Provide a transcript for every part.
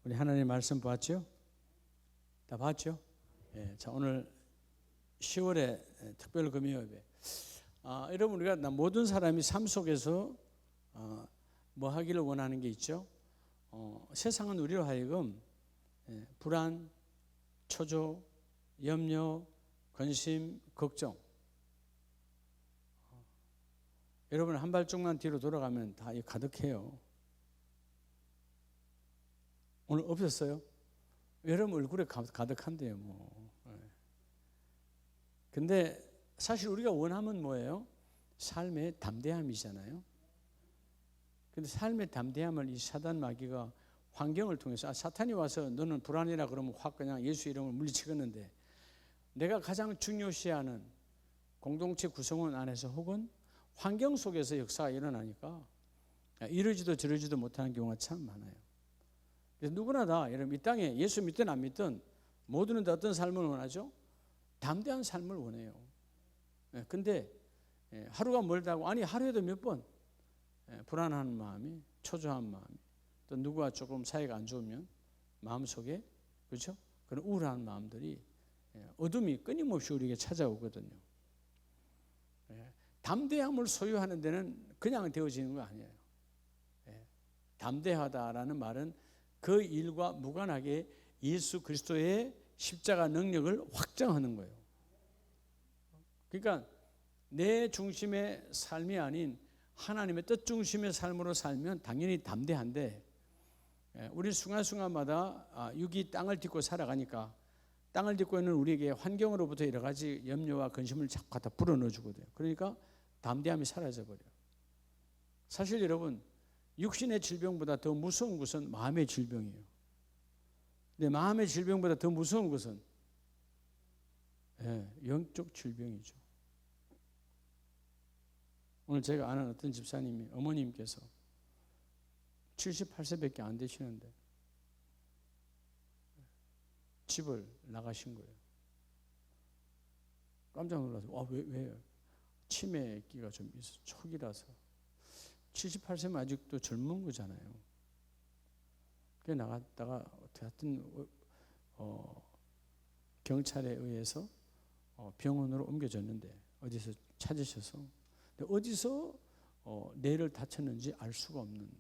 우리 하나님 말씀 봤죠? 다 봤죠? 예, 자, 오늘 10월의 특별 금요예배. 여러분, 우리가 모든 사람이 삶 속에서 뭐 하기를 원하는 게 있죠? 세상은 우리로 하여금 불안, 초조, 염려, 근심, 걱정. 여러분 한 발짝만 뒤로 돌아가면 다 가득해요. 오늘 없었어요? 여러분 얼굴에 가득한데요, 뭐. 근데 사실 우리가 원하면 뭐예요? 삶의 담대함이잖아요. 근데 삶의 담대함을 이 사단 마귀가 환경을 통해서 사탄이 와서 너는 불안이라 그러면 확 그냥 예수 이름을 물리치겠는데, 내가 가장 중요시하는 공동체 구성원 안에서 혹은 환경 속에서 역사가 일어나니까 이러지도 저러지도 못하는 경우가 참 많아요. 그래서 누구나 다 여러분 이 땅에 예수 믿든 안 믿든 모두는 다 어떤 삶을 원하죠? 담대한 삶을 원해요. 근데 하루가 멀다고 하루에도 몇 번 불안한 마음이, 초조한 마음이, 또 누구와 조금 사이가 안 좋으면 마음속에 그렇죠? 그런 우울한 마음들이, 어둠이 끊임없이 우리에게 찾아오거든요. 담대함을 소유하는 데는 그냥 되어지는 거 아니에요. 담대하다라는 말은 그 일과 무관하게 예수 그리스도의 십자가 능력을 확장하는 거예요. 그러니까 내 중심의 삶이 아닌 하나님의 뜻 중심의 삶으로 살면 당연히 담대한데, 우리 순간순간마다 육이 땅을 딛고 살아가니까 땅을 딛고 있는 우리에게 환경으로부터 여러 가지 염려와 근심을 자꾸 갖다 불어넣어 주거든요. 그러니까 담대함이 사라져버려요. 사실 여러분, 육신의 질병보다 더 무서운 것은 마음의 질병이에요. 근데 마음의 질병보다 더 무서운 것은 영적 질병이죠. 오늘 제가 아는 어떤 집사님이, 어머님께서 78세밖에 안 되시는데 집을 나가신 거예요. 깜짝 놀라서 왜요? 치매기가 좀 있어, 초기라서. 78세면 아직도 젊은 거잖아요. 그래 나갔다가 하여튼 경찰에 의해서 병원으로 옮겨졌는데, 어디서 찾으셔서, 어디서 뇌를 다쳤는지 알 수가 없는,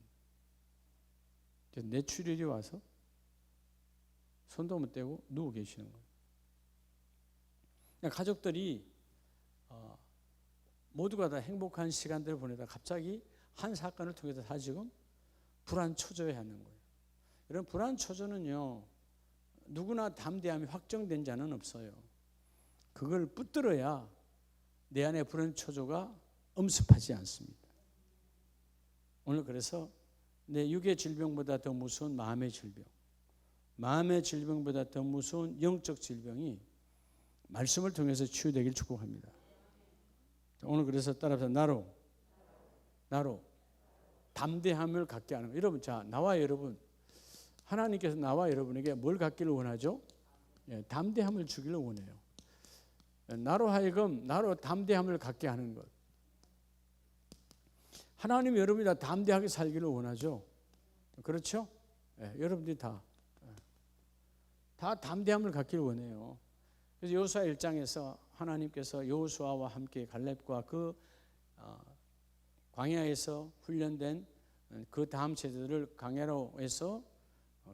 뇌출혈이 와서 손도 못 떼고 누워 계시는 거예요. 가족들이 모두가 다 행복한 시간들을 보내다 갑자기 한 사건을 통해서 다 지금 불안 초조해 하는 거예요. 이런 불안 초조는요, 누구나 담대함이 확정된 자는 없어요. 그걸 붙들어야 내 안에 불안 초조가 엄습하지 않습니다. 오늘 그래서 내 육의 질병보다 더 무서운 마음의 질병, 마음의 질병보다 더 무서운 영적 질병이 말씀을 통해서 치유되길 축복합니다. 오늘 그래서 따라서 나로 담대함을 갖게 하는 거예요. 여러분, 자, 나와 여러분, 하나님께서 나와 여러분에게 뭘 갖기를 원하죠? 담대함을 주기를 원해요. 나로 하여금 나로 담대함을 갖게 하는 것. 하나님이 여러분이 다 담대하게 살기를 원하죠. 그렇죠? 여러분들이 다 담대함을 갖기를 원해요. 그래서 여호수아 1장에서 하나님께서 여호수아와 함께 갈렙과 그 광야에서 훈련된 그 다음 세대들을 광야로 해서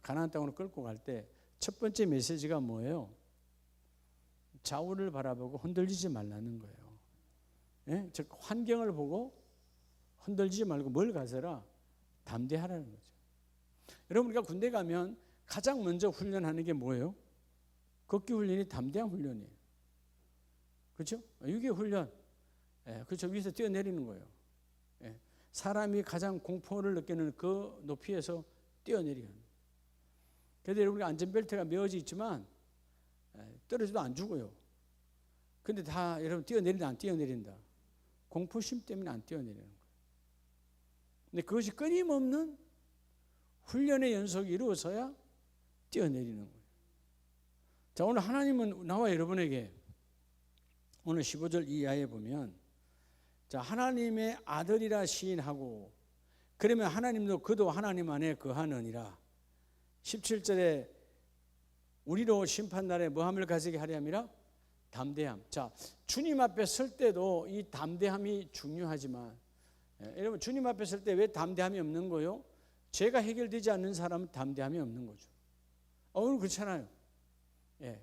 가나안 땅으로 끌고 갈 때 첫 번째 메시지가 뭐예요? 좌우를 바라보고 흔들리지 말라는 거예요. 즉 환경을 보고 흔들리지 말고 뭘 가져라? 담대하라는 거죠. 여러분, 우리가 군대 가면 가장 먼저 훈련하는 게 뭐예요? 걷기 훈련이 담대한 훈련이에요. 그렇죠? 유기 훈련. 그렇죠. 위에서 뛰어내리는 거예요. 사람이 가장 공포를 느끼는 그 높이에서 뛰어내리는 거예요. 그래도 여러분, 안전벨트가 메어져 있지만 떨어져도 안 죽어요. 근데 다 여러분 뛰어내린다 안 뛰어내린다? 공포심 때문에 안 뛰어내리는 거예요. 근데 그것이 끊임없는 훈련의 연속이 이루어져야 뛰어내리는 거예요. 자, 오늘 하나님은 나와 여러분에게 오늘 15절 이하에 보면, 자, 하나님의 아들이라 시인하고 그러면 하나님도 그도 하나님 안에 거하느니라. 17절에 우리로 심판날에 뭐함을 가지게 하려니라? 담대함. 자, 주님 앞에 설 때도 이 담대함이 중요하지만 여러분 주님 앞에 설 때 왜 담대함이 없는 거요? 죄가 해결되지 않는 사람은 담대함이 없는 거죠. 오늘 그렇잖아요. 예.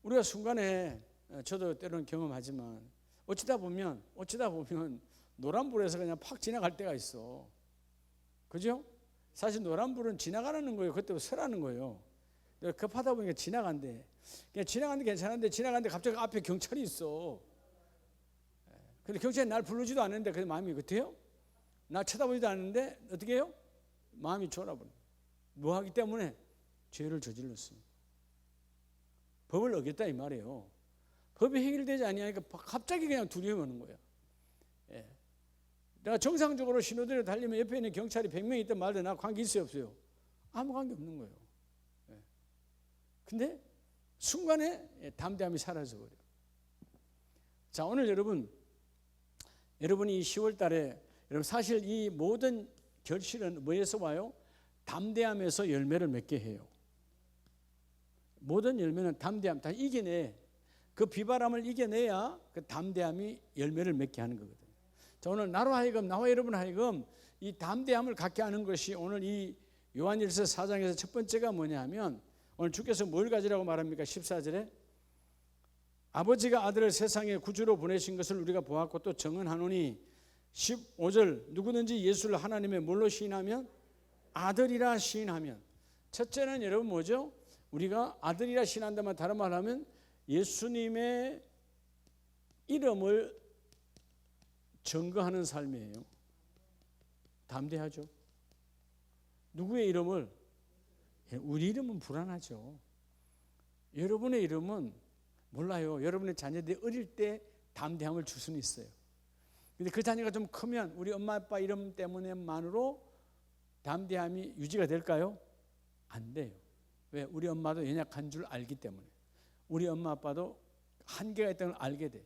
우리가 순간에 저도 때로는 경험하지만 어쩌다 보면 노란불에서 그냥 팍 지나갈 때가 있어. 그죠? 사실 노란불은 지나가라는 거예요. 그때 서라는 거예요. 급하다 보니까 지나간대. 그냥 지나가는데 괜찮은데 지나가는데 갑자기 앞에 경찰이 있어. 근데 경찰이 날 부르지도 않는데 그 마음이 어때요? 나 쳐다보지도 않는데 어떻게 해요? 마음이 졸아버려. 뭐 하기 때문에? 죄를 저질렀습니다. 법을 어겼다 이 말이에요. 법이 해결되지 아니하니까 갑자기 그냥 두려움이 오는 거예요. 예. 내가 정상적으로 신호대로 달리면 옆에 있는 경찰이 100명 있든 말든 나 관계 있어요 없어요? 아무 관계 없는 거예요. 예. 근데 순간에 담대함이 사라져버려요. 자, 오늘 여러분이 10월 달에 여러분 사실 이 모든 결실은 뭐에서 와요? 담대함에서 열매를 맺게 해요. 모든 열매는 담대함, 다 이겨내. 그 비바람을 이겨내야 그 담대함이 열매를 맺게 하는 거거든요. 자, 오늘 나와 여러분 하여금 이 담대함을 갖게 하는 것이 오늘 이 요한일서 4장에서 첫 번째가 뭐냐면 오늘 주께서 뭘 가지라고 말합니까? 14절에 아버지가 아들을 세상에 구주로 보내신 것을 우리가 보았고 또 증언하노니 15절 누구든지 예수를 하나님의 뭘로 시인하면? 아들이라 시인하면. 첫째는 여러분 뭐죠? 우리가 아들이라 시인한다면 다른 말로 하면 예수님의 이름을 증거하는 삶이에요. 담대하죠. 누구의 이름을? 우리 이름은 불안하죠. 여러분의 이름은 몰라요. 여러분의 자녀들이 어릴 때 담대함을 줄 수는 있어요. 근데 그 자녀가 좀 크면 우리 엄마 아빠 이름 때문에만으로 담대함이 유지가 될까요? 안 돼요. 왜? 우리 엄마도 연약한 줄 알기 때문에. 우리 엄마 아빠도 한계가 있다는 걸 알게 돼.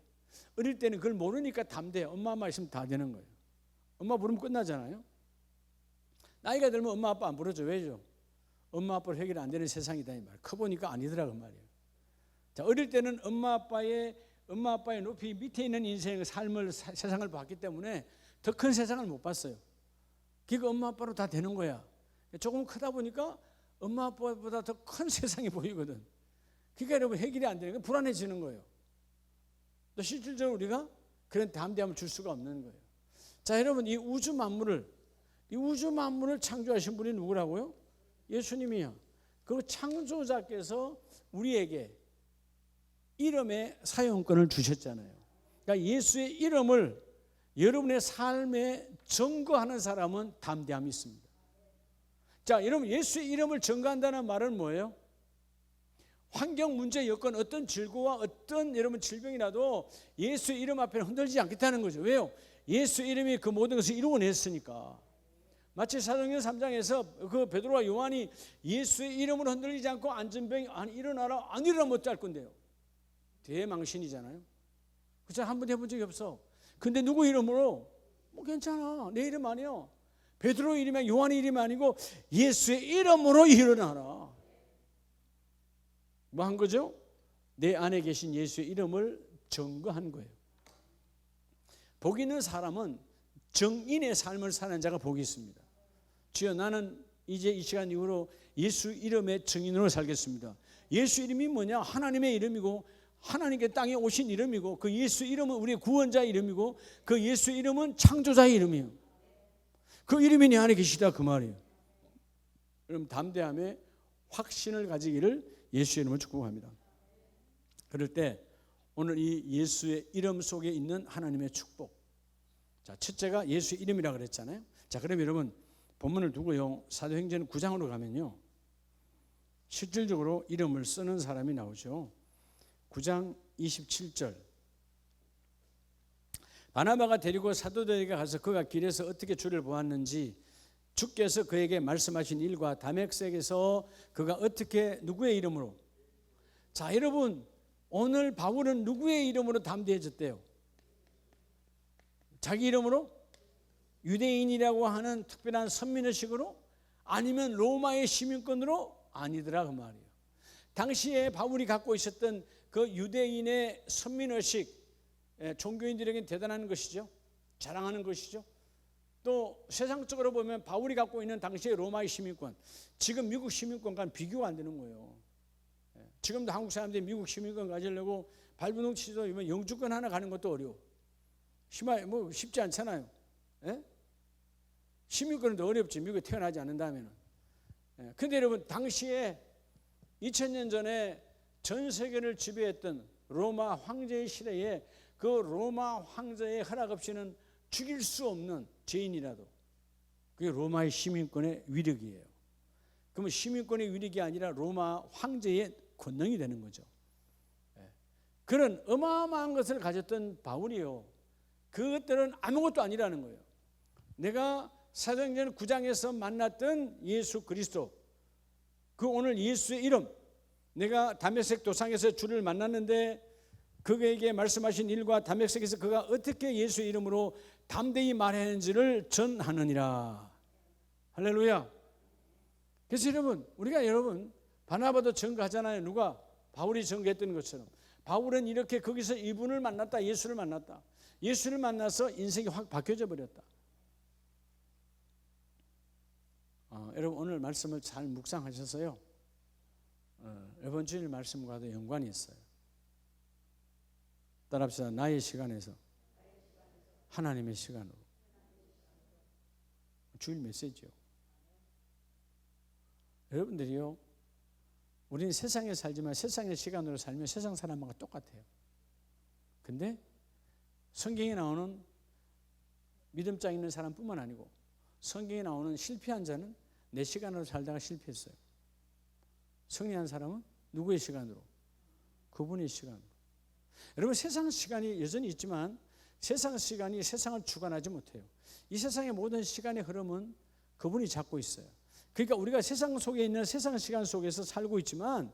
어릴 때는 그걸 모르니까 담대해요. 엄마 아빠 있으면 다 되는 거예요. 엄마 부르면 끝나잖아요. 나이가 들면 엄마 아빠 안 부르죠. 왜죠? 엄마 아빠로 해결 안 되는 세상이다 이 말. 커보니까 아니더라고 말이에요. 자, 어릴 때는 엄마 아빠의 높이 밑에 있는 인생의 삶을 세상을 봤기 때문에 더 큰 세상을 못 봤어요. 그러니까 엄마 아빠로 다 되는 거야. 조금 크다 보니까 엄마 아빠보다 더 큰 세상이 보이거든. 그러니까 여러분 해결이 안 되니까 불안해지는 거예요. 또 실질적으로 우리가 그런 담대함을 줄 수가 없는 거예요. 자, 여러분 이 우주 만물을 창조하신 분이 누구라고요? 예수님이요. 그 창조자께서 우리에게 이름의 사용권을 주셨잖아요. 그러니까 예수의 이름을 여러분의 삶에 증거하는 사람은 담대함이 있습니다. 자, 여러분 예수의 이름을 증거한다는 말은 뭐예요? 환경 문제 여건 어떤 질고와 어떤 여러분 질병이라도 예수의 이름 앞에는 흔들리지 않겠다는 거죠. 왜요? 예수 이름이 그 모든 것을 이루어냈으니까. 마치 사도행전 3장에서 그 베드로와 요한이 예수의 이름으로 흔들리지 않고 안전병이 일어나라 안 일어나면 어쩔 건데요. 대망신이잖아요. 그렇죠? 한 번 해본 적이 없어. 근데 누구 이름으로? 뭐 괜찮아. 내 이름 아니요. 베드로 이름이 요한의 이름이 아니고 예수의 이름으로 일어나라. 뭐 한 거죠? 내 안에 계신 예수의 이름을 증거한 거예요. 복 있는 사람은 정인의 삶을 사는 자가 복이 있습니다. 주여 나는 이제 이 시간 이후로 예수 이름의 증인으로 살겠습니다. 예수 이름이 뭐냐? 하나님의 이름이고 하나님께 땅에 오신 이름이고 그 예수 이름은 우리의 구원자의 이름이고 그 예수 이름은 창조자의 이름이에요. 그 이름이 내 안에 계시다 그 말이에요. 여러분 담대함에 확신을 가지기를 예수의 이름을 축복합니다. 그럴 때 오늘 이 예수의 이름 속에 있는 하나님의 축복. 자, 첫째가 예수의 이름이라 그랬잖아요. 자, 그럼 여러분 본문을 두고요. 사도행전 9장으로 가면요. 실질적으로 이름을 쓰는 사람이 나오죠. 9장 27절. 바나바가 데리고 사도들에게 가서 그가 길에서 어떻게 주를 보았는지 주께서 그에게 말씀하신 일과 다메섹에서 그가 어떻게 누구의 이름으로. 자, 여러분 오늘 바울은 누구의 이름으로 담대해졌대요? 자기 이름으로? 유대인이라고 하는 특별한 선민의식으로? 아니면 로마의 시민권으로? 아니더라 그 말이에요. 당시에 바울이 갖고 있었던 그 유대인의 선민의식, 종교인들에게는 대단한 것이죠. 자랑하는 것이죠. 또 세상적으로 보면 바울이 갖고 있는 당시의 로마의 시민권, 지금 미국 시민권과는 비교가 안 되는 거예요. 지금도 한국 사람들이 미국 시민권 가지려고 발부둥 치도 영주권 하나 가는 것도 어려워. 뭐 쉽지 않잖아요. 시민권은 더 어렵지, 미국에 태어나지 않는다면. 근데 여러분, 당시에 2000년 전에 전 세계를 지배했던 로마 황제의 시대에 그 로마 황제의 허락 없이는 죽일 수 없는 죄인이라도 그게 로마의 시민권의 위력이에요. 그러면 시민권의 위력이 아니라 로마 황제의 권능이 되는 거죠. 그런 어마어마한 것을 가졌던 바울이요, 그것들은 아무것도 아니라는 거예요. 내가 사도행전 9장에서 만났던 예수 그리스도, 그 오늘 예수의 이름, 내가 다메섹 도상에서 주를 만났는데 그에게 말씀하신 일과 다메섹에서 그가 어떻게 예수의 이름으로 담대히 말하는지를 전하느니라. 할렐루야. 그래서 여러분, 바나바도 증거하잖아요. 누가? 바울이 증거했던 것처럼 바울은 이렇게 거기서 이분을 만났다, 예수를 만났다. 예수를 만나서 인생이 확 바뀌어져 버렸다. 여러분, 오늘 말씀을 잘 묵상하셔서요, 이번 주일 말씀과도 연관이 있어요. 따라합시다. 나의 시간에서 하나님의 시간으로. 주일 메시지요. 여러분들이요, 우리는 세상에 살지만 세상의 시간으로 살면 세상 사람과 똑같아요. 근데 성경에 나오는 믿음장 있는 사람뿐만 아니고 성경에 나오는 실패한 자는 내 시간으로 살다가 실패했어요. 승리한 사람은 누구의 시간으로? 그분의 시간으로. 여러분, 세상 시간이 여전히 있지만 세상 시간이 세상을 주관하지 못해요. 이 세상의 모든 시간의 흐름은 그분이 잡고 있어요. 그러니까 우리가 세상 속에 있는 세상 시간 속에서 살고 있지만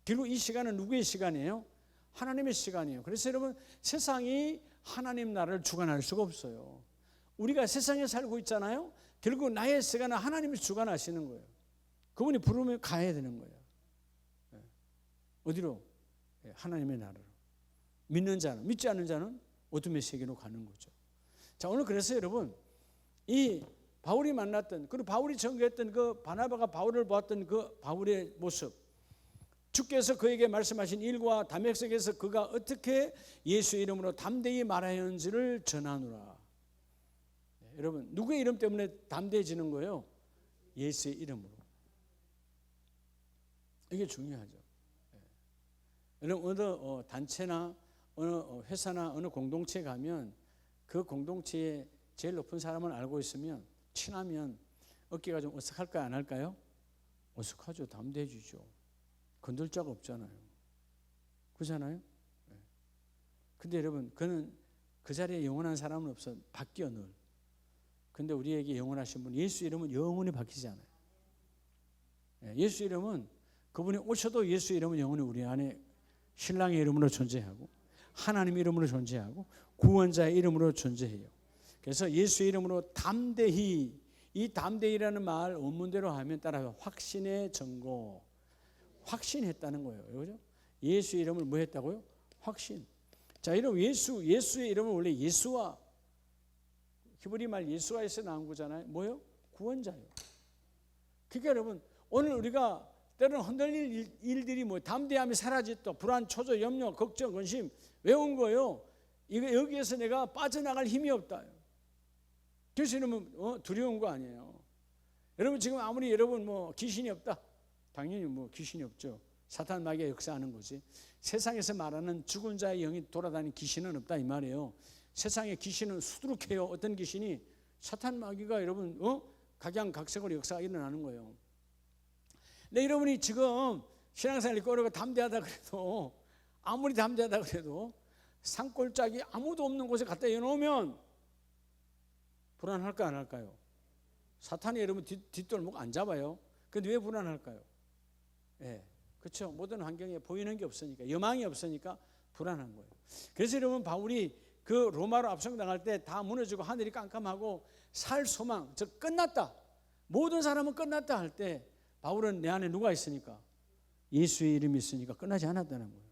결국 이 시간은 누구의 시간이에요? 하나님의 시간이에요. 그래서 여러분, 세상이 하나님 나라를 주관할 수가 없어요. 우리가 세상에 살고 있잖아요. 결국 나의 시간은 하나님이 주관하시는 거예요. 그분이 부르면 가야 되는 거예요. 어디로? 하나님의 나라로. 믿는 자는, 믿지 않는 자는 어둠의 세계로 가는 거죠. 자, 오늘 그래서 여러분, 이 바울이 만났던, 그리고 바울이 전개했던 그 바나바가 바울을 보았던 그 바울의 모습, 주께서 그에게 말씀하신 일과 다메섹에서 그가 어떻게 예수의 이름으로 담대히 말하였는지를 전하노라. 여러분, 누구의 이름 때문에 담대해지는 거예요? 예수의 이름으로. 이게 중요하죠. 여러분, 어느 단체나 어느 회사나 어느 공동체에 가면 그 공동체에 제일 높은 사람을 알고 있으면, 친하면 어깨가 좀 어색할까요? 안 할까요? 어색하죠. 담대해지죠. 건들 자가 없잖아요. 그렇잖아요? 근데 여러분, 그는 그 자리에 영원한 사람은 없어. 바뀌어 늘. 근데 우리에게 영원하신 분, 예수 이름은 영원히 바뀌지 않아요. 예수 이름은 그분이 오셔도 예수 이름은 영원히 우리 안에 신랑의 이름으로 존재하고 하나님의 이름으로 존재하고 구원자의 이름으로 존재해요. 그래서 예수 이름으로 담대히, 이 담대히라는 말 원문대로 하면 따라서 확신의 전고, 확신했다는 거예요. 그죠? 예수 이름을 뭐 했다고요? 확신. 자, 이름 예수의 이름은 원래 예수와, 히브리 말 예수와에서 나온 거잖아요. 뭐요? 구원자예요. 그러니까 여러분, 오늘 우리가 때로는 흔들릴 일들이 뭐 담대함이 사라졌다, 불안, 초조, 염려, 걱정, 근심 왜 온 거예요? 이거 여기에서 내가 빠져나갈 힘이 없다. 그래서 여러분 두려운 거 아니에요. 여러분, 지금 아무리 여러분 뭐 귀신이 없다, 당연히 뭐 귀신이 없죠. 사탄 마귀가 역사하는 거지. 세상에서 말하는 죽은 자의 영이 돌아다니는 귀신은 없다 이 말이에요. 세상의 귀신은 수두룩해요. 어떤 귀신이? 사탄 마귀가 여러분 각양각색으로 역사가 일어나는 거예요. 근데 여러분이 지금 신앙생활이 꼬르고 담대하다 그래도, 아무리 담대하다 그래도 산골짜기 아무도 없는 곳에 갖다 해놓으면 불안할까 안 할까요? 사탄이 여러분 뒷돌목 안 잡아요. 근데 왜 불안할까요? 그렇죠. 모든 환경에 보이는 게 없으니까, 여망이 없으니까 불안한 거예요. 그래서 여러분, 바울이 그 로마로 압송당할 때 다 무너지고 하늘이 깜깜하고 살 소망, 즉 끝났다, 모든 사람은 끝났다 할 때 바울은 내 안에 누가 있으니까? 예수의 이름이 있으니까 끝나지 않았다는 거예요.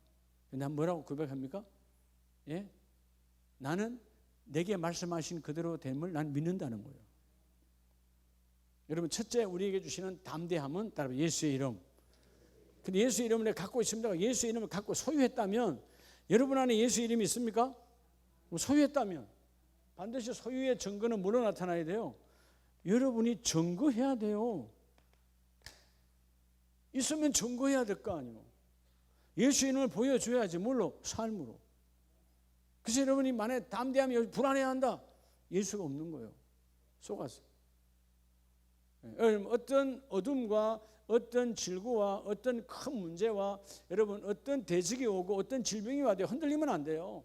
근데 뭐라고 고백합니까? 예? 나는 내게 말씀하신 그대로 됨을 난 믿는다는 거예요. 여러분, 첫째 우리에게 주시는 담대함은 따로 예수의 이름. 근데 예수의 이름을 내가 갖고 있습니다. 예수의 이름을 갖고 소유했다면, 여러분 안에 예수의 이름이 있습니까? 소유했다면 반드시 소유의 증거는 뭐로 나타나야 돼요? 여러분이 증거해야 돼요. 있으면 증거해야 될 거 아니에요. 예수의 이름을 보여줘야지. 뭘로? 삶으로. 그래서 여러분이 만약에 담대함이 불안해한다, 예수가 없는 거예요. 속아서. 어떤 어둠과 어떤 질고와 어떤 큰 문제와 여러분 어떤 대적이 오고 어떤 질병이 와도 흔들리면 안 돼요.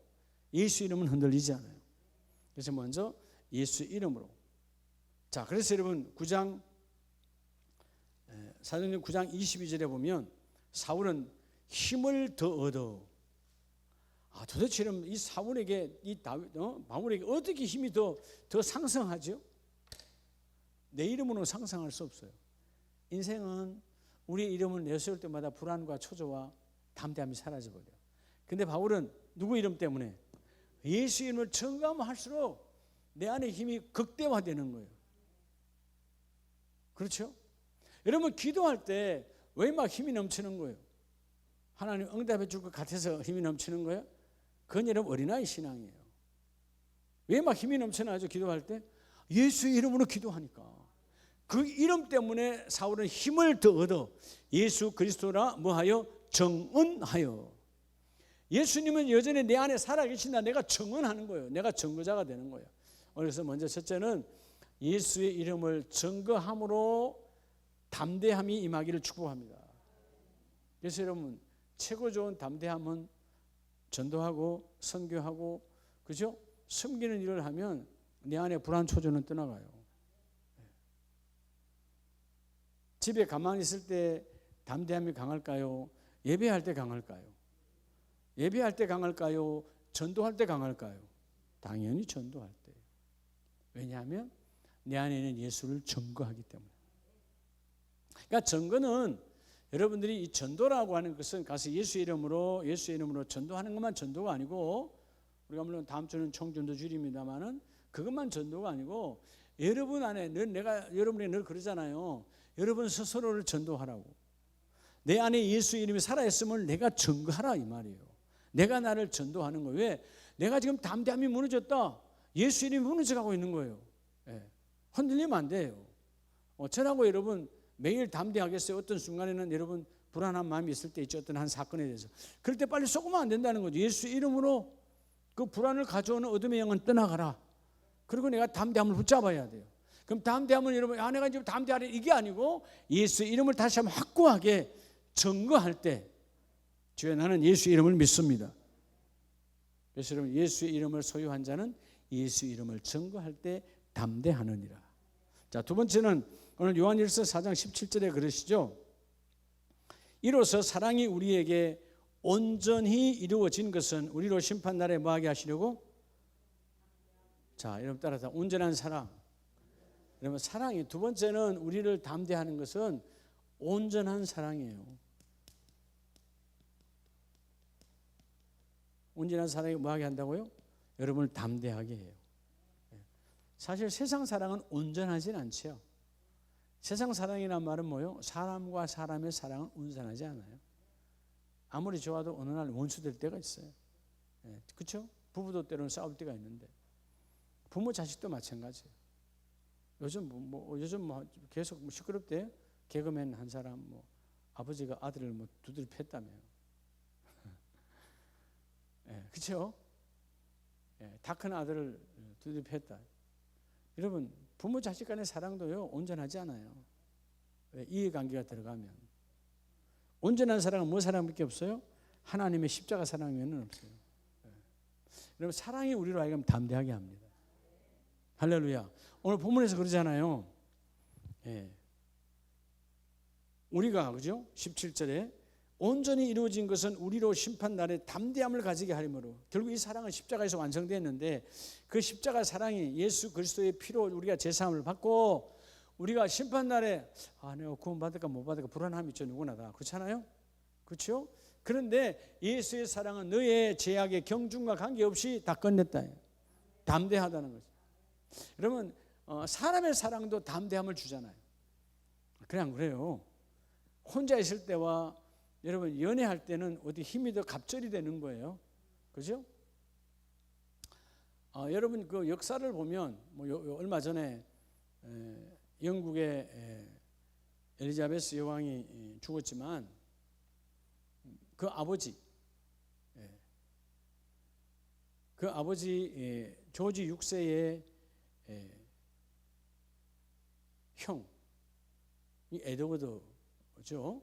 예수 이름은 흔들리지 않아요. 그래서 먼저 예수 이름으로. 자, 그래서 여러분 사도행전 9장 22절에 보면 사울은 힘을 더 얻어. 도대체 이 사울에게 바울에게 어떻게 힘이 더 상승하죠? 내 이름으로는 상상할 수 없어요. 인생은 우리의 이름을 내세울 때마다 불안과 초조와 담대함이 사라져버려요. 근데 바울은 누구 이름 때문에? 예수 이름을 증거하면 할수록 내 안에 힘이 극대화되는 거예요. 그렇죠? 여러분 기도할 때 왜 막 힘이 넘치는 거예요? 하나님 응답해 줄 것 같아서 힘이 넘치는 거예요? 그건 여러분 어린아이 신앙이에요. 왜 막 힘이 넘쳐나죠? 기도할 때? 예수의 이름으로 기도하니까. 그 이름 때문에 사울은 힘을 더 얻어 예수 그리스도라 뭐하여? 정언하여. 예수님은 여전히 내 안에 살아계신다. 내가 정언하는 거예요. 내가 증거자가 되는 거예요. 그래서 먼저 첫째는 예수의 이름을 증거함으로 담대함이 임하기를 축복합니다. 그래서 여러분 최고 좋은 담대함은 전도하고 선교하고 그죠? 섬기는 일을 하면 내 안에 불안 초조는 떠나가요. 집에 가만히 있을 때 담대함이 강할까요? 예배할 때 강할까요? 예배할 때 강할까요? 전도할 때 강할까요? 당연히 전도할 때. 왜냐하면 내 안에는 예수를 증거하기 때문에. 그러니까 증거는 여러분들이 이 전도라고 하는 것은 가서 예수의 이름으로 전도하는 것만 전도가 아니고, 우리가 물론 다음 주는 총전도 주일입니다만은 그것만 전도가 아니고 여러분 안에 여러분이 늘 그러잖아요. 여러분 스스로를 전도하라고. 내 안에 예수 이름이 살아있음을 내가 증거하라 이 말이에요. 내가 나를 전도하는 거예요. 왜? 내가 지금 담대함이 무너졌다. 예수 이름이 무너져가고 있는 거예요. 흔들리면 안 돼요. 저라고 여러분 매일 담대하겠어요? 어떤 순간에는 여러분 불안한 마음이 있을 때 있죠. 어떤 한 사건에 대해서. 그럴 때 빨리 속으면 안 된다는 거죠. 예수 이름으로 그 불안을 가져오는 어둠의 영은 떠나가라. 그리고 내가 담대함을 붙잡아야 돼요. 그럼 담대함은 여러분 내가 지금 담대하래 이게 아니고 예수 이름을 다시 한번 확고하게 증거할 때 주여 나는 예수 이름을 믿습니다. 그래서 여러분 예수의 이름을 소유한 자는 예수 이름을 증거할 때 담대하느니라. 자, 두 번째는 오늘 요한일서 4장 17절에 그러시죠. 이로써 사랑이 우리에게 온전히 이루어진 것은 우리로 심판날에 뭐하게 하시려고? 자, 여러분 따라서 온전한 사랑. 여러분 사랑이 두 번째는 우리를 담대하는 것은 온전한 사랑이에요. 온전한 사랑이 뭐하게 한다고요? 여러분을 담대하게 해요. 사실 세상 사랑은 온전하진 않죠. 세상 사랑이란 말은 뭐예요? 사람과 사람의 사랑은 온전하지 않아요. 아무리 좋아도 어느 날 원수될 때가 있어요. 그렇죠? 부부도 때로는 싸울 때가 있는데 부모 자식도 마찬가지예요. 요즘 계속 시끄럽대요. 개그맨 한 사람 아버지가 아들을 두드려 팼다며요. 그렇죠? 다 큰 아들을 두드려 팼다. 여러분 부모 자식 간의 사랑도요 온전하지 않아요. 이해관계가 들어가면. 온전한 사랑은 뭐 사랑밖에 없어요? 하나님의 십자가 사랑 외에는 없어요. 여러분 사랑이 우리로 하여금 담대하게 합니다. 할렐루야. 오늘 본문에서 그러잖아요. 우리가 그죠? 17절에 온전히 이루어진 것은 우리로 심판날에 담대함을 가지게 하려므로. 결국 이 사랑은 십자가에서 완성됐는데 그 십자가 사랑이 예수 그리스도의 피로 우리가 제사함을 받고 우리가 심판날에 내가 구원받을까 못 받을까 불안함이 있죠. 누구나 다. 그렇잖아요? 그렇죠? 그런데 예수의 사랑은 너의 죄악의 경중과 관계없이 다 끝냈다. 담대하다는 거죠. 여러분 사람의 사랑도 담대함을 주잖아요. 그래 안 그래요? 혼자 있을 때와 여러분 연애할 때는 어디 힘이 더 갑절이 되는 거예요. 그죠? 여러분 그 역사를 보면 얼마 전에 영국의 엘리자베스 여왕이 죽었지만 그 아버지 조지 6세의 형 이 에드워드죠.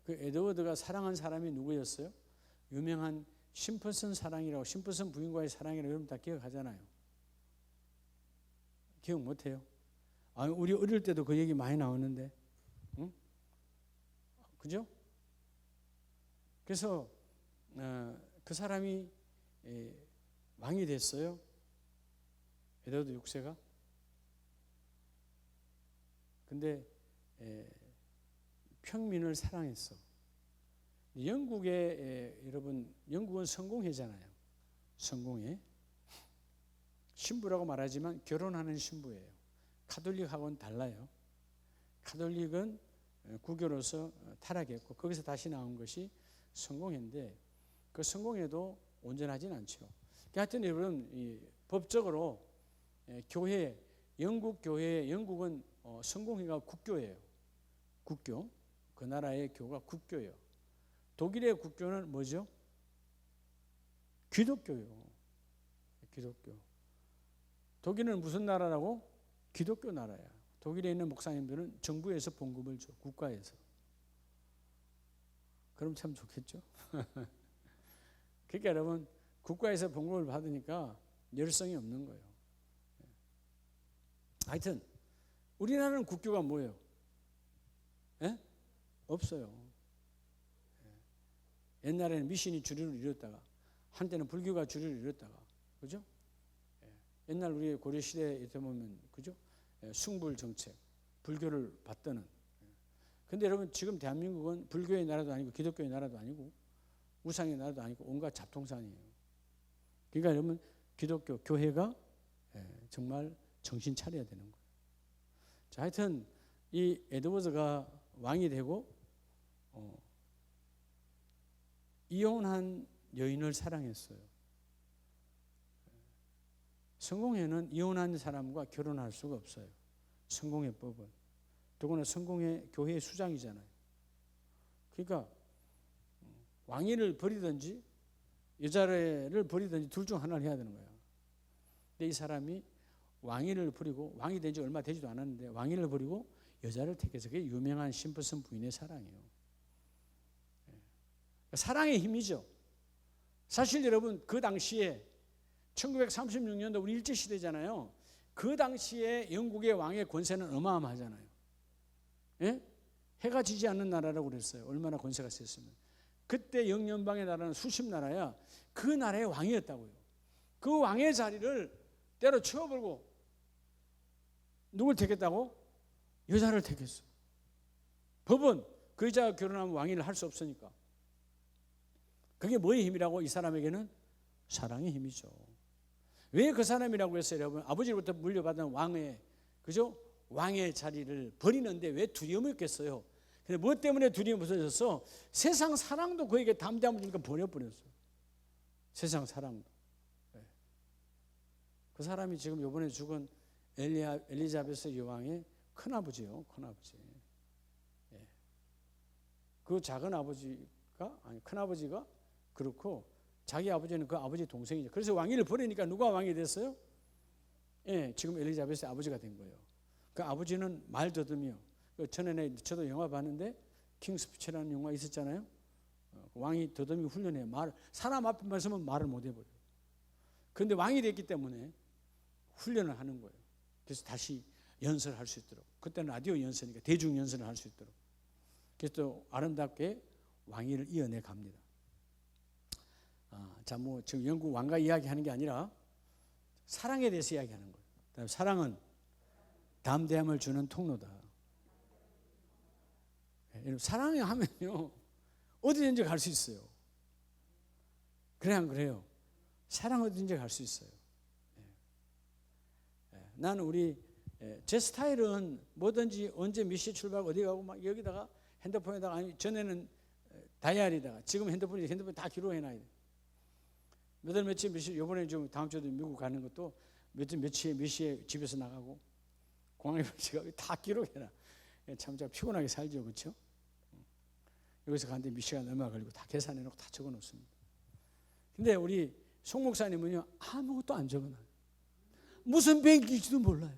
그 에드워드가 사랑한 사람이 누구였어요? 유명한 심플슨 사랑이라고, 심플슨 부인과의 사랑이라고 여러분 다 기억하잖아요. 기억 못해요? 우리 어릴 때도 그 얘기 많이 나오는데, 응? 그죠? 그래서 그 사람이 왕이 됐어요. 에드워드 6세가. 근데 평민을 사랑했어. 여러분 영국은 성공회잖아요. 성공회. 신부라고 말하지만 결혼하는 신부예요. 가톨릭하고는 달라요. 가톨릭은 국교로서 타락했고 거기서 다시 나온 것이 성공회인데 그 성공회도 온전하진 않죠. 하여튼 여러분 법적으로 교회 영국은 성공회가 국교예요. 국교. 그 나라의 교가 국교예요. 독일의 국교는 뭐죠? 기독교요. 기독교. 독일은 무슨 나라라고? 기독교 나라야. 독일에 있는 목사님들은 정부에서 봉급을 줘. 국가에서. 그럼 참 좋겠죠? 그러니까 여러분 국가에서 봉급을 받으니까 열성이 없는 거예요. 하여튼 우리나라는 국교가 뭐예요? 없어요. 옛날에는 미신이 주류를 이뤘다가 한때는 불교가 주류를 이뤘다가 그죠? 옛날 우리 고려 시대에 보면 그죠? 숭불 정책, 불교를 받드는. 근데 여러분 지금 대한민국은 불교의 나라도 아니고 기독교의 나라도 아니고 우상의 나라도 아니고 온갖 잡통산이에요. 그러니까 여러분 기독교 교회가 정말 정신 차려야 되는 거예요. 자, 하여튼 이 에드워드가 왕이 되고 이혼한 여인을 사랑했어요. 성공회는 이혼한 사람과 결혼할 수가 없어요. 성공회법은. 더구나 성공회 교회의 수장이잖아요. 그러니까 왕위를 버리든지 여자를 버리든지 둘 중 하나를 해야 되는 거예요. 근데 이 사람이 왕위를 버리고 왕이 된 지 얼마 되지도 않았는데 왕위를 버리고 여자를 택해서 그게 유명한 심플슨 부인의 사랑이에요. 사랑의 힘이죠. 사실 여러분 그 당시에 1936년도 우리 일제시대잖아요. 그 당시에 영국의 왕의 권세는 어마어마하잖아요. 예? 해가 지지 않는 나라라고 그랬어요. 얼마나 권세가 셌으면. 그때 영연방의 나라는 수십 나라야. 그 나라의 왕이었다고요. 그 왕의 자리를 때로 치워버리고 누굴 택했다고? 여자를 택했어. 법은 그 여자가 결혼하면 왕위를 할 수 없으니까. 그게 뭐의 힘이라고? 이 사람에게는 사랑의 힘이죠. 왜 그 사람이라고 했어요, 여러분? 아버지로부터 물려받은 왕의, 그죠? 왕의 자리를 버리는데 왜 두려움이 없겠어요? 근데 무엇 때문에 두려움이 없어졌어? 세상 사랑도 그에게 담대함을 주니까 버려버렸어요. 세상 사랑도. 네. 그 사람이 지금 이번에 죽은 엘리자베스 여왕의 큰아버지요, 큰아버지. 네. 그 작은 아버지가, 아니 큰아버지가 그렇고 자기 아버지는 그 아버지 동생이죠. 그래서 왕위를 버리니까 누가 왕이 됐어요? 예, 지금 엘리자베스의 아버지가 된 거예요. 그 아버지는 말 더듬이요. 전에 저도 영화 봤는데 킹스피치라는 영화 있었잖아요. 왕이 더듬이 훈련해요. 사람 앞에만 서면 말을 못 해버려요. 그런데 왕이 됐기 때문에 훈련을 하는 거예요. 그래서 다시 연설할 수 있도록. 그때는 라디오 연설이니까 대중 연설을 할 수 있도록. 그래서 또 아름답게 왕위를 이어내 갑니다. 자, 지금 영국 왕가 이야기하는 게 아니라 사랑에 대해서 이야기하는 거예요. 사랑은 담대함을 주는 통로다. 사랑이 하면요 어디든지 갈 수 있어요. 그래 안 그래요? 사랑 어디든지 갈 수 있어요. 나는 제 스타일은 뭐든지 언제 몇 시에 출발하고 어디 가고 막 여기다가 핸드폰에다가, 아니 전에는 다이어리다가, 지금 핸드폰이 다 기록해놔야 돼. 몇 월 며칠 몇 시, 요번에 좀 다음 주에도 미국 가는 것도 몇 시에 집에서 나가고 공항에 제가 다 기록해놔. 참 제가 피곤하게 살죠, 그렇죠? 여기서 가는데 몇 시간 얼마 걸리고 다 계산해놓고 다 적어놓습니다. 근데 우리 송 목사님은요 아무것도 안 적어놔요. 무슨 뱅기인지도 몰라요.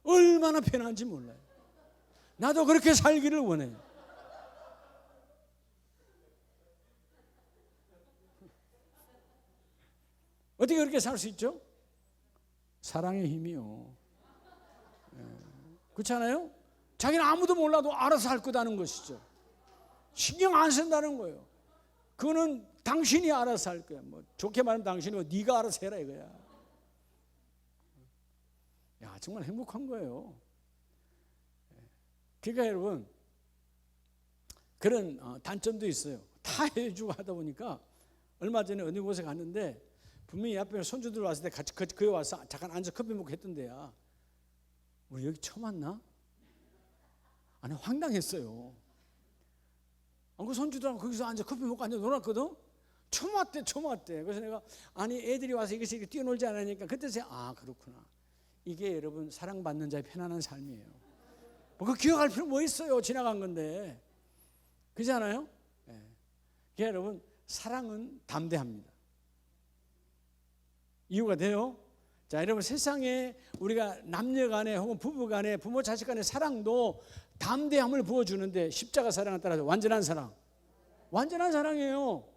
얼마나 편한지 몰라요. 나도 그렇게 살기를 원해요. 어떻게 그렇게 살 수 있죠? 사랑의 힘이요. 그렇지 않아요? 자기는 아무도 몰라도 알아서 할 거다는 것이죠. 신경 안 쓴다는 거예요. 그거는 당신이 알아서 할 거야. 뭐 좋게 말하면 당신이 네가 알아서 해라 이거야. 야, 정말 행복한 거예요. 그러니까 여러분 그런 단점도 있어요. 다 해주고 하다 보니까 얼마 전에 어느 곳에 갔는데 분명히 앞에 손주들 왔을 때 같이 거기 와서 잠깐 앉아 커피 먹고 했던 데야. 우리 여기 처음 왔나? 아니 황당했어요. 그 손주들하고 거기서 앉아 커피 먹고 앉아 놀았거든. 처음 왔대. 그래서 내가 아니 애들이 와서 이것이 이렇게 뛰어놀지 않으니까 그때 제가 그렇구나. 이게 여러분 사랑받는 자의 편안한 삶이에요. 그 기억할 필요 뭐 있어요? 지나간 건데. 그렇지 않아요? 네. 그러니까 여러분 사랑은 담대합니다. 이유가 돼요? 자, 여러분 세상에 우리가 남녀 간에 혹은 부부 간에 부모 자식 간의 사랑도 담대함을 부어주는데 십자가 사랑에 따라서 완전한 사랑이에요.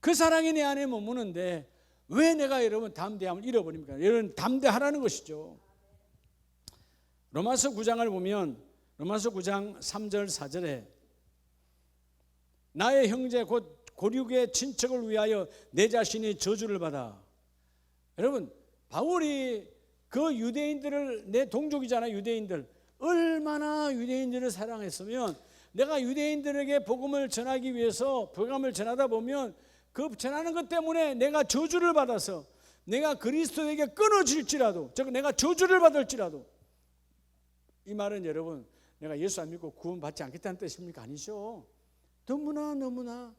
그 사랑이 내 안에 머무는데 왜 내가 여러분 담대함을 잃어버립니까? 여러분 담대하라는 것이죠. 로마서 9장을 보면 로마서 9장 3절 4절에 나의 형제 곧 고륙의 친척을 위하여 내 자신이 저주를 받아. 여러분 바울이 그 유대인들을, 내 동족이잖아요. 유대인들 얼마나 유대인들을 사랑했으면 내가 유대인들에게 복음을 전하기 위해서 복음을 전하다 보면 그 전하는 것 때문에 내가 저주를 받아서 내가 그리스도에게 끊어질지라도, 즉 내가 저주를 받을지라도, 이 말은 여러분 내가 예수 안 믿고 구원받지 않겠다는 뜻입니까? 아니죠. 너무나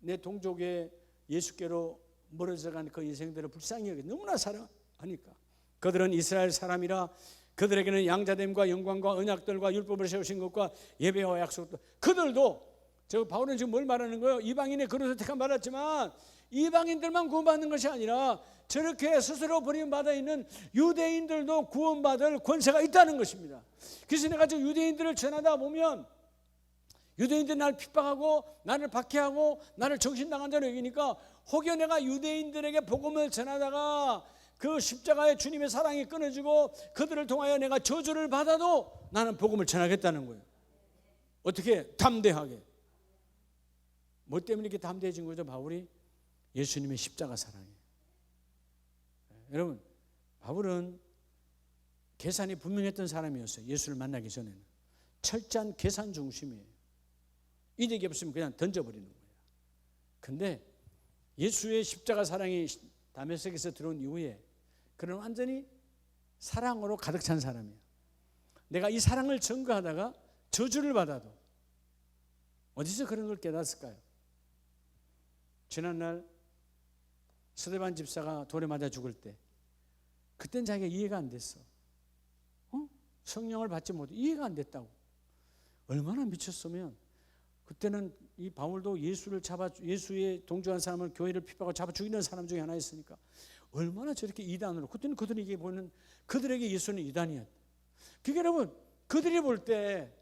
내 동족의 예수께로 멀어져간 그 인생들을 불쌍히 여기 너무나 사랑하니까. 그들은 이스라엘 사람이라 그들에게는 양자됨과 영광과 언약들과 율법을 세우신 것과 예배와 약속도, 그들도, 저 바울은 지금 뭘 말하는 거예요? 이방인의 그릇을 택한 받았지만 이방인들만 구원받는 것이 아니라 저렇게 스스로 버림받아 있는 유대인들도 구원받을 권세가 있다는 것입니다. 그래서 내가 저 유대인들을 전하다 보면 유대인들이 나를 핍박하고 나를 박해하고 나를 정신나간 자로 여기니까 혹여 내가 유대인들에게 복음을 전하다가 그 십자가의 주님의 사랑이 끊어지고 그들을 통하여 내가 저주를 받아도 나는 복음을 전하겠다는 거예요. 어떻게? 담대하게. 뭐 때문에 이렇게 담대해진 거죠? 바울이 예수님의 십자가 사랑이에요. 여러분 바울은 계산이 분명했던 사람이었어요. 예수를 만나기 전에는 철저한 계산 중심이에요. 이득이 없으면 그냥 던져버리는 거예요. 근데 예수의 십자가 사랑이 다메섹에서 들어온 이후에 그는 완전히 사랑으로 가득 찬 사람이에요. 내가 이 사랑을 증거하다가 저주를 받아도 어디서 그런 걸 깨닫을까요? 지난날 스데반 집사가 돌에 맞아 죽을 때 그땐 자기가 이해가 안 됐어. 성령을 받지 못해 이해가 안 됐다고. 얼마나 미쳤으면 그때는 이 바울도 예수의 동조한 사람을 교회를 핍박하고 잡아 죽이는 사람 중에 하나였으니까 얼마나 저렇게 이단으로, 그때는 그들에게 보는 그들에게 예수는 이단이었다. 그게 여러분 그들이 볼 때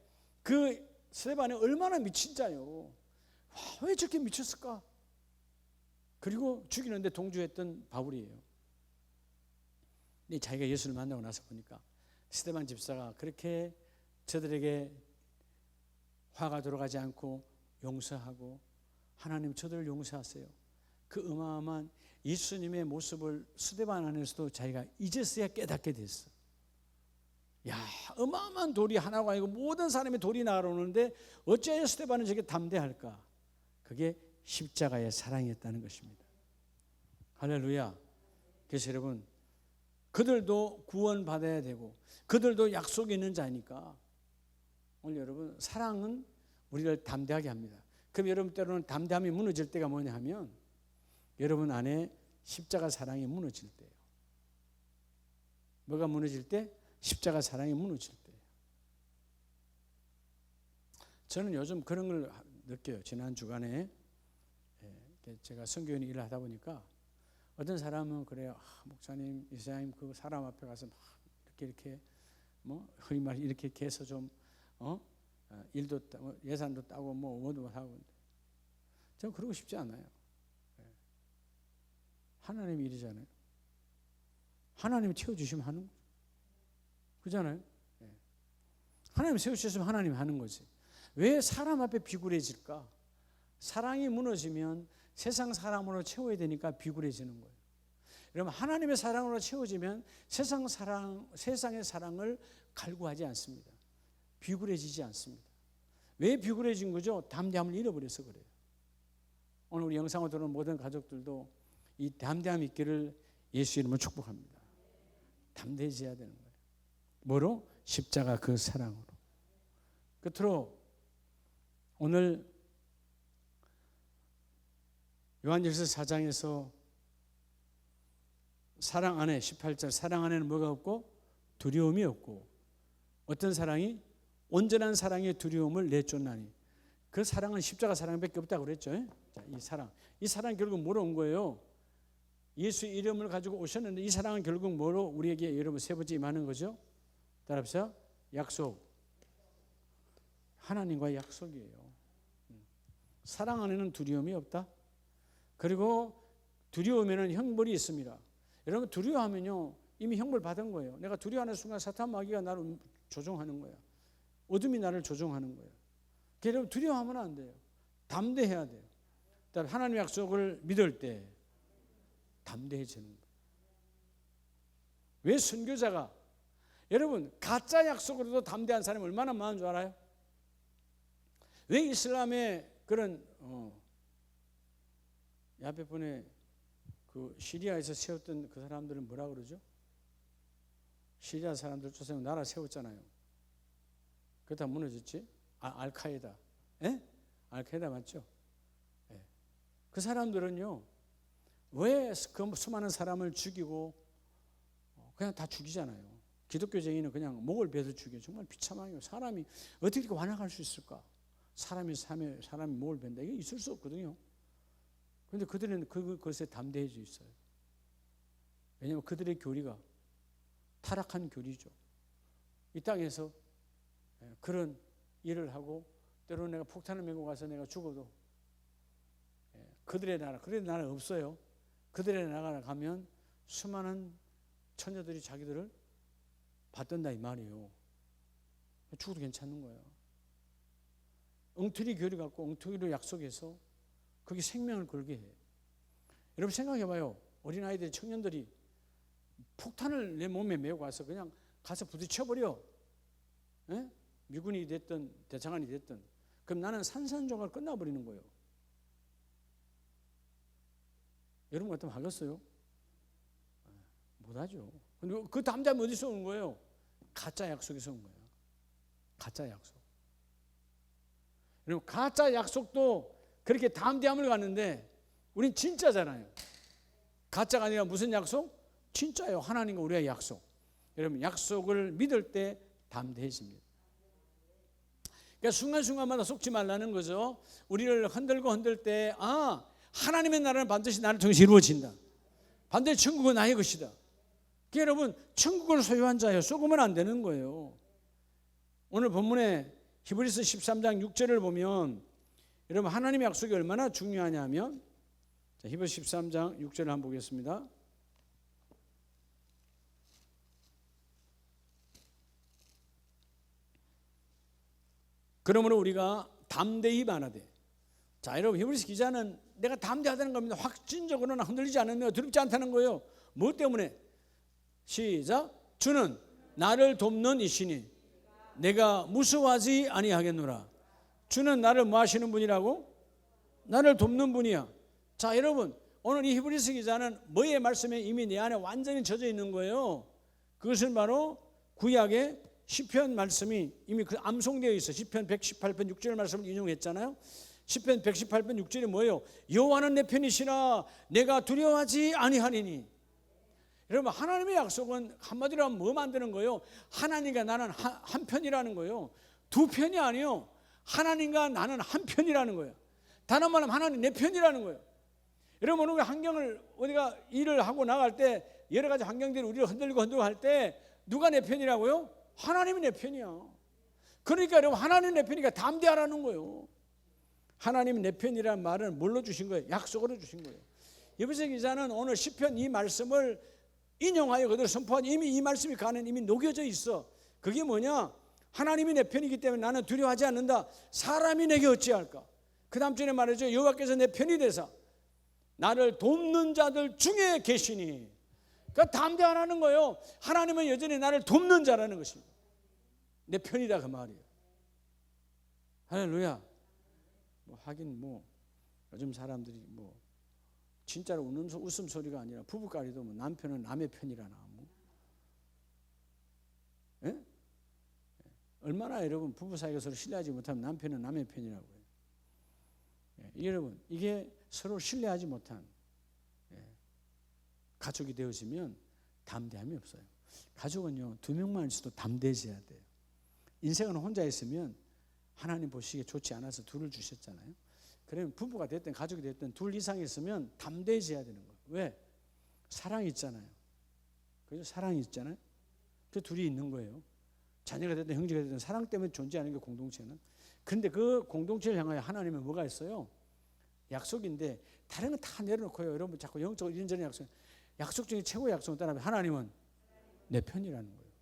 그 스데반이 얼마나 미친 자요. 왜 저렇게 미쳤을까? 그리고 죽이는데 동조했던 바울이에요. 근데 자기가 예수를 만나고 나서 보니까 스데반 집사가 그렇게 저들에게 화가 돌아가지 않고 용서하고 하나님 저들을 용서하세요. 그 어마어마한 예수님의 모습을 스데반 안에서도 자기가 이제서야 깨닫게 됐어. 야, 어마어마한 돌이 하나가 아니고 모든 사람이 돌이 날아오는데 어찌하여 스데반은 저게 담대할까? 그게 십자가의 사랑이었다는 것입니다. 할렐루야. 그래서 여러분, 그들도 구원받아야 되고 그들도 약속이 있는 자니까 오늘 여러분, 사랑은 우리를 담대하게 합니다. 그럼 여러분, 때로는 담대함이 무너질 때가 뭐냐 하면 여러분 안에 십자가 사랑이 무너질 때예요. 뭐가 무너질 때? 십자가 사랑이 무너질 때예요. 저는 요즘 그런 걸 느껴요. 지난 주간에 제가 선교인 일을 하다 보니까 어떤 사람은 그래요. 목사님, 이사님 그 사람 앞에 가서 막 이렇게 뭐 흔히 말 이렇게 해서 좀 일도 예산도 따고 뭐도 하고, 저는 그러고 싶지 않아요. 하나님 일이잖아요. 하나님이 채워주시면 하는 거죠. 그잖아요. 하나님 세우셨으면 하나님 하는 거지. 왜 사람 앞에 비굴해질까? 사랑이 무너지면 세상 사람으로 채워야 되니까 비굴해지는 거예요. 여러분, 하나님의 사랑으로 채워지면 세상의 사랑을 갈구하지 않습니다. 비굴해지지 않습니다. 왜 비굴해진 거죠? 담대함을 잃어버려서 그래요. 오늘 우리 영상을 들은 모든 가족들도 이 담대함 있기를 예수 이름으로 축복합니다. 담대해져야 되는 거예요. 뭐로? 십자가 그 사랑으로. 끝으로 오늘 요한일서 4장에서 사랑 안에 18절 사랑 안에는 뭐가 없고 두려움이 없고, 어떤 사랑이? 온전한 사랑의 두려움을 내쫓나니. 그 사랑은 십자가 사랑밖에 없다고 그랬죠. 자, 이 사랑 결국 뭐로 온 거예요? 예수 이름을 가지고 오셨는데 이 사랑은 결국 뭐로 우리에게 여러분 세 번째 임하는 거죠? 따라합시다. 약속. 하나님과의 약속이에요. 사랑 안에는 두려움이 없다. 그리고 두려우면은 형벌이 있습니다. 여러분, 두려워하면요 이미 형벌 받은 거예요. 내가 두려워하는 순간 사탄 마귀가 나를 조종하는 거야. 어둠이 나를 조종하는 거예요. 여러분, 두려워하면 안 돼요. 담대해야 돼요. 하나님의 약속을 믿을 때 담대해지는 거예요. 왜 선교자가, 여러분, 가짜 약속으로도 담대한 사람이 얼마나 많은 줄 알아요? 왜 이슬람의 그런 앞에 분에 그 시리아에서 세웠던 그 사람들은 뭐라 그러죠? 시리아 사람들 쫓아서 나라 세웠잖아요. 그러다 무너졌지? 알카에다. 예? 알카에다 맞죠? 예. 그 사람들은요, 왜 그 수많은 사람을 죽이고 그냥 다 죽이잖아요. 기독교쟁이는 그냥 목을 베서 죽여요. 정말 비참하게. 사람이 어떻게 이렇게 완악할 수 있을까? 사람이 목을 벤다. 이게 있을 수 없거든요. 그런데 그들은 그것에 담대해져 있어요. 왜냐하면 그들의 교리가 타락한 교리죠. 이 땅에서 그런 일을 하고 때로는 내가 폭탄을 메고 가서 내가 죽어도 그들의 나라 없어요. 그들의 나라에 가면 수많은 처녀들이 자기들을 받든다 이 말이에요. 죽어도 괜찮은 거예요. 엉터리 교리 갖고 엉터리로 약속해서 그게 생명을 걸게 해. 여러분 생각해봐요. 어린아이들, 청년들이 폭탄을 내 몸에 메고 가서 그냥 가서 부딪혀버려. 에? 미군이 됐든 대장안이 됐든. 그럼 나는 산산조각 끝나버리는 거예요. 여러분 같으면 하겠어요? 못하죠. 근데 그 담대함이 어디서 온 거예요? 가짜 약속에서 온 거예요. 가짜 약속. 여러분, 가짜 약속도 그렇게 담대함을 갖는데 우린 진짜잖아요. 가짜가 아니라 무슨 약속? 진짜예요. 하나님과 우리의 약속. 여러분, 약속을 믿을 때 담대해집니다. 그러니까 순간순간마다 속지 말라는 거죠. 우리를 흔들 때 하나님의 나라는 반드시 나를 통해서 이루어진다. 반드시 천국은 나의 것이다. 그러니까 여러분, 천국을 소유한 자예요. 속으면 안 되는 거예요. 오늘 본문에 히브리서 13장 6절을 보면 여러분, 하나님의 약속이 얼마나 중요하냐면, 히브리서 13장 6절을 한번 보겠습니다. 그러므로 우리가 담대히 말하되. 자, 여러분, 히브리서 기자는 내가 담대하다는 겁니다. 확진적으로는 흔들리지 않으며 두렵지 않다는 거예요. 뭐 때문에? 시작. 주는 나를 돕는 이시니 내가 무서워하지 아니하겠노라. 주는 나를 뭐 하시는 분이라고? 나를 돕는 분이야. 자, 여러분, 오늘 이 히브리서 기자는 뭐의 말씀에 이미 내 안에 완전히 젖어 있는 거예요. 그것은 바로 구약의 시편 말씀이 이미 그 암송되어 있어. 시편 118편 6절 말씀을 인용했잖아요. 시편 118편 6절이 뭐예요? 여호와는 내 편이시라 내가 두려워하지 아니하리니. 여러분, 하나님의 약속은 한마디로 하면 뭐 만드는 거예요? 하나님과 나는 한 편이라는 거예요. 두 편이 아니요. 하나님과 나는 한 편이라는 거예요. 다른 말로 하면 하나님 내 편이라는 거예요. 여러분, 우리 환경을 우리가 일을 하고 나갈 때 여러 가지 환경들이 우리를 흔들고 할 때 누가 내 편이라고요? 하나님이 내 편이야. 그러니까 여러분, 하나님 내 편이니까 담대하라는 거예요. 하나님이 내 편이라는 말은 뭘로 주신 거예요? 약속으로 주신 거예요. 히브리서 기자는 오늘 시편 이 말씀을 인용하여 그대로 선포한, 이미 이 말씀이 가는 이미 녹여져 있어. 그게 뭐냐? 하나님이 내 편이기 때문에 나는 두려워하지 않는다. 사람이 내게 어찌할까? 그 다음 절에 말이죠. 여호와께서 내 편이 되사 나를 돕는 자들 중에 계시니. 그러니까 담대하라는 거예요. 하나님은 여전히 나를 돕는 자라는 것입니다. 내 편이다 그 말이에요. 할렐루야. 하긴 요즘 사람들이 진짜로 웃음소리가 아니라 부부간에도 남편은 남의 편이라나 예? 얼마나 여러분 부부 사이가 서로 신뢰하지 못하면 남편은 남의 편이라고 해요. 여러분, 이게 서로 신뢰하지 못한 가족이 되어지면 담대함이 없어요. 가족은요, 두 명만 있어도 담대해져야 돼요. 인생은 혼자 있으면 하나님 보시기에 좋지 않아서 둘을 주셨잖아요. 그러면 부부가 됐든 가족이 됐든 둘 이상 있으면 담대해져야 되는 거예요. 왜? 사랑이 있잖아요. 그죠? 사랑이 있잖아요. 그 둘이 있는 거예요. 자녀가 됐든 형제가 됐든 사랑 때문에 존재하는 게 공동체는. 그런데 그 공동체를 향하여 하나님은 뭐가 있어요? 약속인데 다른 건 다 내려놓고요. 여러분 자꾸 영적으로 이런저런 약속 중에 최고의 약속은 따라하면 하나님은 내 편이라는 거예요.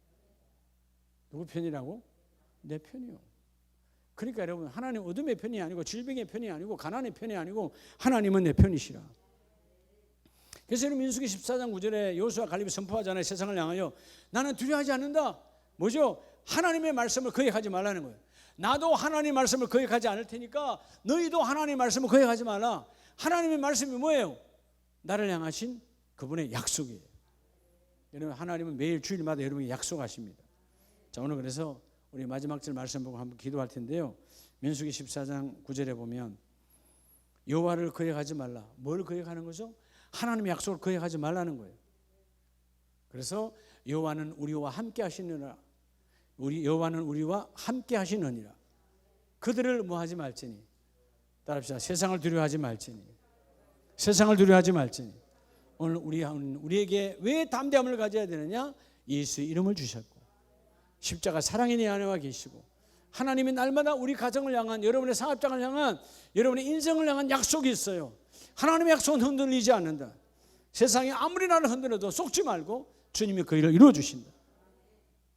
누구 편이라고? 내 편이요. 그러니까 여러분, 하나님 어둠의 편이 아니고 질병의 편이 아니고 가난의 편이 아니고 하나님은 내 편이시라. 그래서 여러분, 민수기 14장 9절에 여호수아 갈렙이 선포하잖아요. 세상을 향하여 나는 두려워하지 않는다. 뭐죠? 하나님의 말씀을 거역하지 말라는 거예요. 나도 하나님의 말씀을 거역하지 않을 테니까 너희도 하나님의 말씀을 거역하지 말라. 하나님의 말씀이 뭐예요? 나를 향하신 그분의 약속이에요. 여러분, 하나님은 매일 주일마다 여러분에게 약속하십니다. 자, 오늘 그래서 우리 마지막 절 말씀 보고 한번 기도할 텐데요. 민수기 14장 9절에 보면 여호와를 거역하지 말라. 뭘 거역하는 거죠? 하나님의 약속을 거역하지 말라는 거예요. 그래서 여호와는 우리와 함께 하시느니라. 여호와는 우리와 함께 하시느니라. 그들을 뭐 하지 말지니. 따라합시다. 세상을 두려워하지 말지니. 세상을 두려워하지 말지니. 오늘 우리에게 왜 담대함을 가져야 되느냐? 예수의 이름을 주셨고 십자가 사랑의 내 안에와 계시고 하나님이 날마다 우리 가정을 향한, 여러분의 사업장을 향한, 여러분의 인생을 향한 약속이 있어요. 하나님의 약속은 흔들리지 않는다. 세상이 아무리 나를 흔들어도 속지 말고 주님이 그 일을 이루어 주신다.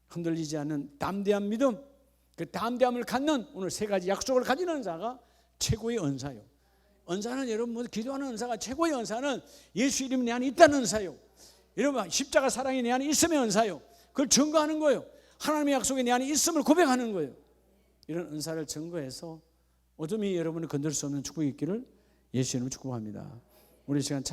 흔들리지 않는 담대한 믿음, 그 담대함을 갖는 오늘 세 가지 약속을 가진 은사가 최고의 은사요. 은사는 여러분, 기도하는 은사가 최고의 은사는 예수 이름이 내 안에 있다는 은사요. 여러분, 십자가 사랑이 내 안에 있으면 은사요. 그걸 증거하는 거예요. 하나님의 약속이 내 안에 있음을 고백하는 거예요. 이런 은사를 증거해서 어둠이 여러분을 건들 수 없는 축복이 있기를 예수 이름으로 축복합니다. 우리 시간